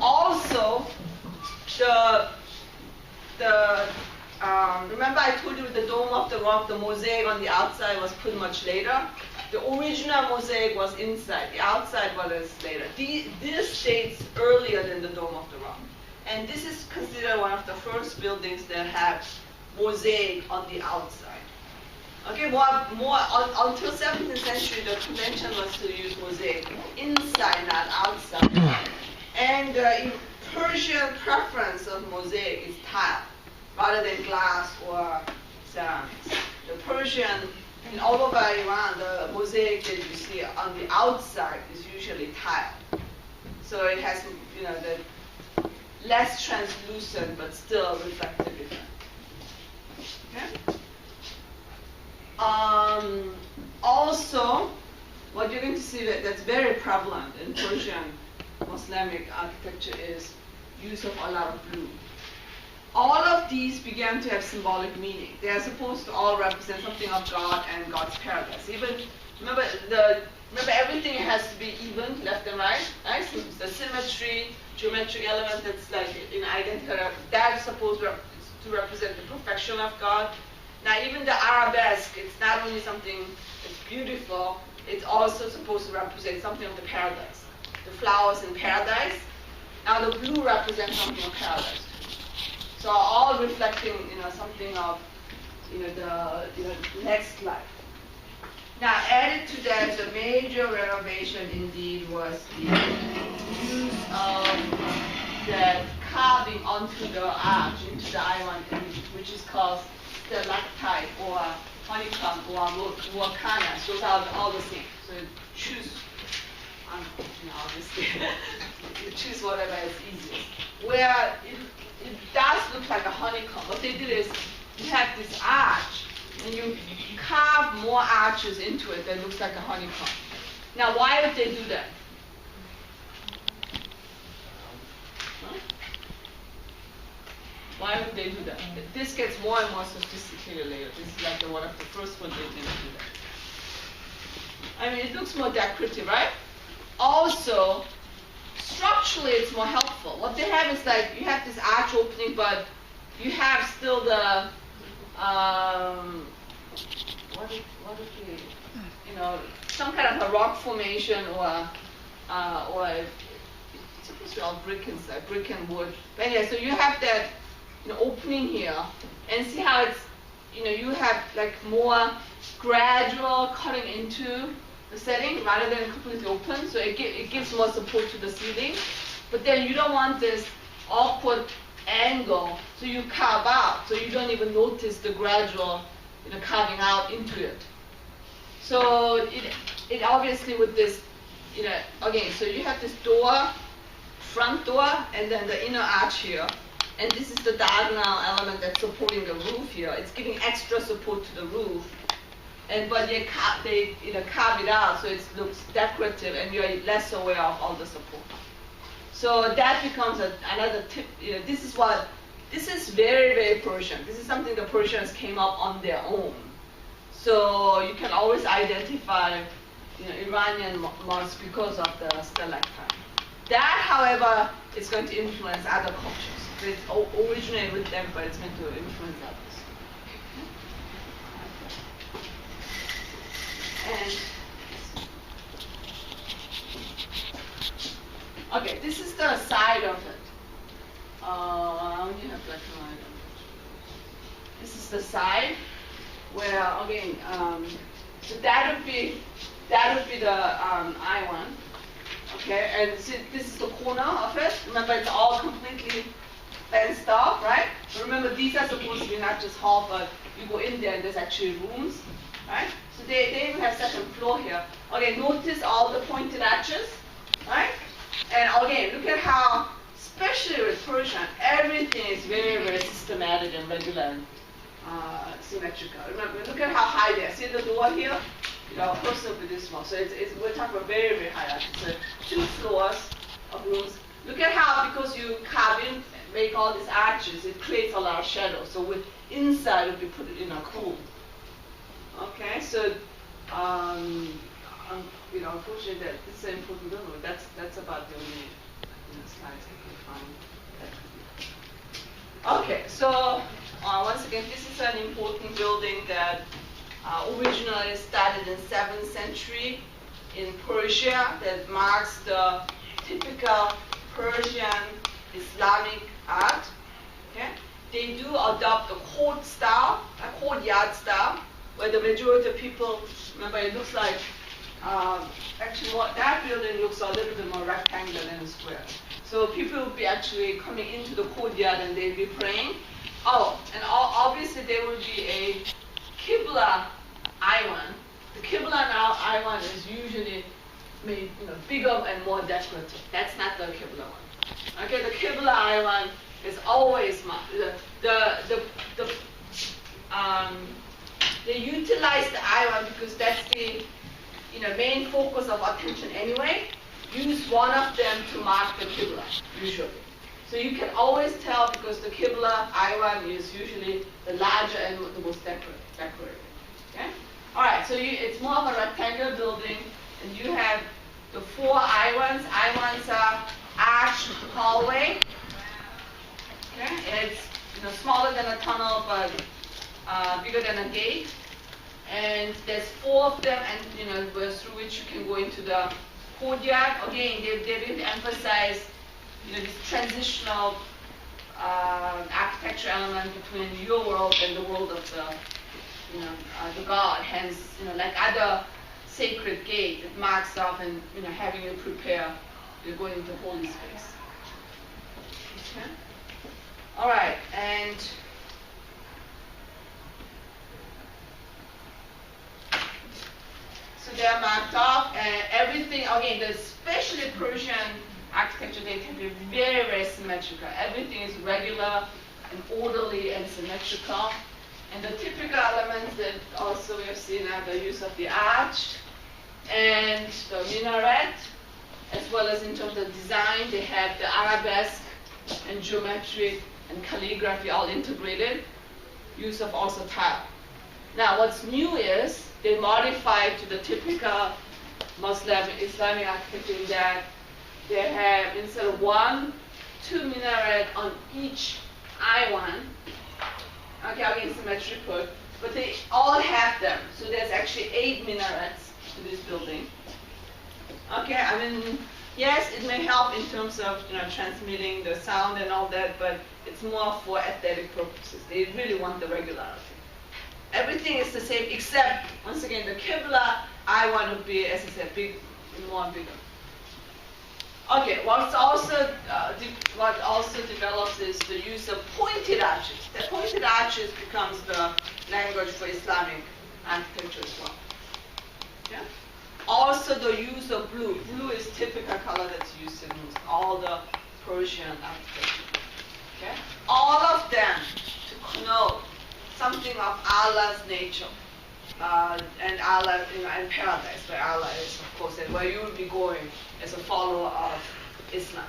Also, remember I told you the Dome of the Rock, the mosaic on the outside was pretty much later. The original mosaic was inside. The outside was later. This dates earlier than the Dome of the Rock. And this is considered one of the first buildings that had mosaic on the outside. Okay, until 17th century, the convention was to use mosaic inside, not outside. And in Persian preference of mosaic is tile, rather than glass or ceramics. The Persian, and all over Iran, the mosaic that you see on the outside is usually tile. So it has, the less translucent but still reflective effect. Okay? Also, what you're going to see that's very prevalent in Persian Islamic architecture is use of a lot of blue. All of these began to have symbolic meaning. They are supposed to all represent something of God and God's paradise. Even remember everything has to be even, left and right. So the symmetry, geometric element that's like in identical, that's supposed to represent the perfection of God. Now even the arabesque, it's not only something that's beautiful, it's also supposed to represent something of the paradise. The flowers in paradise. Now the blue represents something of paradise. So all reflecting, something of, the next life. Now added to that, the major renovation indeed was the use of that carving onto the arch, into the INWA, which is called stalactite or honeycomb or volcana. Those are all the same. So you choose, obviously, you choose whatever is easiest. Where it does look like a honeycomb. What they did is you have this arch, and you carve more arches into it that looks like a honeycomb. Now, why would they do that? Huh? Why would they do that? This gets more and more sophisticated later. This is like one of the first ones they didn't do that. I mean, it looks more decorative, right? Also, structurally, it's more helpful. What they have is like you have this arch opening, but you have still the some kind of a rock formation or it's supposed to be all brick inside, brick and wood. But anyway, so you have that opening here, and see how it's you have like more gradual cutting into the setting rather than completely open, so it gives more support to the ceiling. But then you don't want this awkward angle, so you carve out, so you don't even notice the gradual carving out into it. So it obviously with this, again, so you have this door, front door, and then the inner arch here, and this is the diagonal element that's supporting the roof here. It's giving extra support to the roof. But they carve it out so it looks decorative, and you're less aware of all the support. So that becomes another tip. This is very, very Persian. This is something the Persians came up on their own. So you can always identify, Iranian mosques because of the stalactite. That, however, is going to influence other cultures. So it originated with them, but it's meant to influence others. And okay, this is the side of it. I only have black and white. This is the side where again, so that would be the I1. Okay, and see, this is the corner of it. Remember, it's all completely fenced off, right? But remember, these are supposed to be not just hall, but you go in there and there's actually rooms, right? So they even have second floor here. Okay, notice all the pointed arches, right? And again, look at how, especially with Persian, everything is very, very systematic and regular and symmetrical. Remember, look at how high they are. See the door here? Close up with this small. So we're talking about very, very high arches. So 2 floors of rooms. Look at how, because you carve in, make all these arches, it creates a lot of shadow. So with inside, it would be put cool. Okay, so unfortunately, this is important. That's about the only slides. again, this is an important building that originally started in 7th century in Persia, that marks the typical Persian Islamic art. Okay? They do adopt a court style, a courtyard style, where the majority of people, remember it looks like, actually that building looks a little bit more rectangular than a square. So people will be actually coming into the courtyard and they'll be praying. Oh, and obviously there will be a Qibla Iwan. The Qibla Iwan is usually made bigger and more decorative. That's not the Qibla one. Okay, the Qibla Iwan is always they utilize the Iwan because that's the main focus of attention anyway. Use one of them to mark the Qibla, usually. So you can always tell because the Qibla Iwan is usually the larger and the most decorated. Okay? Alright, so it's more of a rectangular building, and you have the 4 Iwans. Iwans are arched hallway. Okay? It's smaller than a tunnel, but bigger than a gate. And there's 4 of them, and through which you can go into the courtyard. Again, they really emphasize this transitional architecture element between your world and the world of the God. Hence, like other sacred gate, it marks off and having you prepare, you're going into holy space. Okay. All right, and so they are marked off, and everything, again, especially Persian architecture, they can be very, very symmetrical. Everything is regular and orderly and symmetrical. And the typical elements that also we have seen are the use of the arch and the minaret, as well as in terms of design, they have the arabesque and geometry and calligraphy all integrated. Use of also tile. Now, what's new is they modified to the typical Muslim Islamic architecture in that they have, instead of 1, 2 minaret on each Iwan, okay, again symmetrical, but they all have them. So there's actually 8 minarets to this building. Okay, I mean, yes, it may help in terms of transmitting the sound and all that, but it's more for aesthetic purposes. They really want the regularity. Everything is the same except, once again, the Qibla Iwan would be, as I said, more bigger. Okay, what also develops is the use of pointed arches. The pointed arches becomes the language for Islamic architecture as well. Yeah? Also the use of blue. Blue is typical color that's used in all the Persian architecture. Okay? All of them to connote something of Allah's nature. And Allah, and paradise, where Allah is, of course, and where you will be going as a follower of Islam.